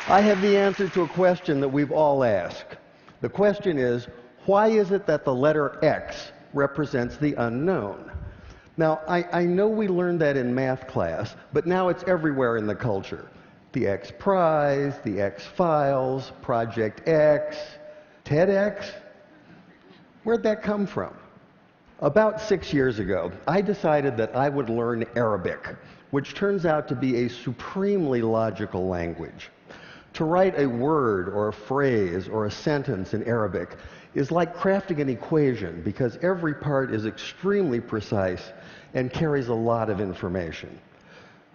I have the answer to a question that we've all asked. The question is, why is it that the letter X represents the unknown? Now, I know we learned that in math class, but now it's everywhere in the culture. The X Prize, the X Files, Project X, TEDx. Where'd that come from? About 6 years ago, I decided that I would learn Arabic, which turns out to be a supremely logical language. To write a word or a phrase or a sentence in Arabic is like crafting an equation because every part is extremely precise and carries a lot of information.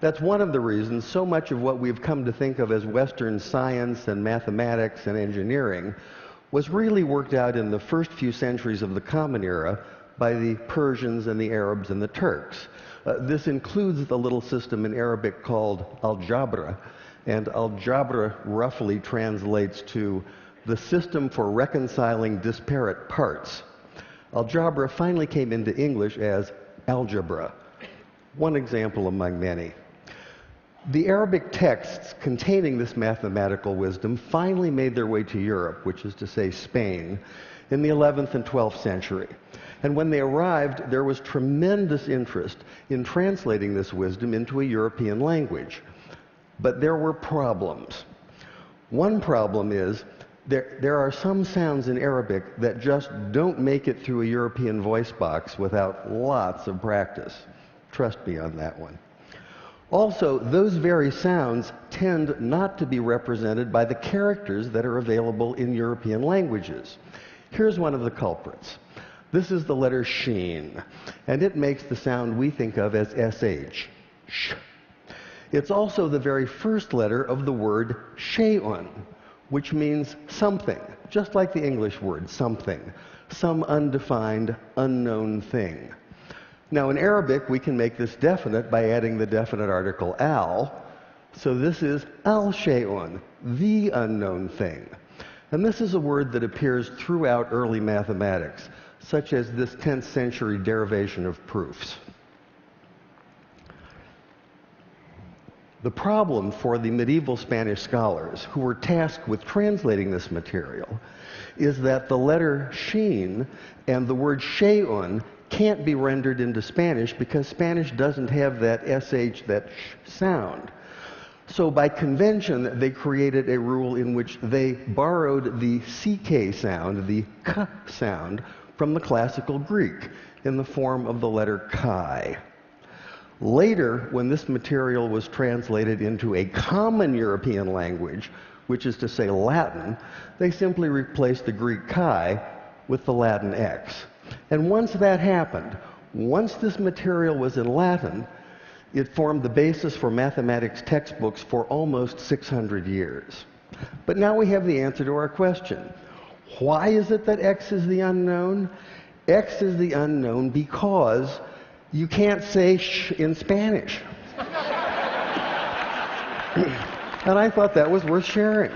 That's one of the reasons so much of what we've come to think of as Western science and mathematics and engineering was really worked out in the first few centuries of the Common Era by the Persians and the Arabs and the Turks. This includes the little system in Arabic called algebra, and algebra roughly translates to the system for reconciling disparate parts. Algebra finally came into English as algebra, one example among many. The Arabic texts containing this mathematical wisdom finally made their way to Europe, which is to say Spain, in the 11th and 12th century. And when they arrived, there was tremendous interest in translating this wisdom into a European language. But there were problems. One problem is there are some sounds in Arabic that just don't make it through a European voice box without lots of practice. Trust me on that one. Also, those very sounds tend not to be represented by the characters that are available in European languages. Here's one of the culprits. This is the letter sheen, and it makes the sound we think of as sh. Sh. It's also the very first letter of the word shay'un, which means something, just like the English word something, some undefined, unknown thing. Now, in Arabic, we can make this definite by adding the definite article al. So this is al-shay'un, the unknown thing. And this is a word that appears throughout early mathematics, such as this 10th century derivation of proofs. The problem for the medieval Spanish scholars who were tasked with translating this material is that the letter sheen and the word shay'un can't be rendered into Spanish because Spanish doesn't have that sh, that sh sound. So by convention, they created a rule in which they borrowed the ck sound, the k sound, from the classical Greek in the form of the letter chi. Later, when this material was translated into a common European language, which is to say Latin, they simply replaced the Greek chi with the Latin x. And once that happened, once this material was in Latin, it formed the basis for mathematics textbooks for almost 600 years. But now we have the answer to our question. Why is it that x is the unknown? X is the unknown because you can't say sh in Spanish. And I thought that was worth sharing.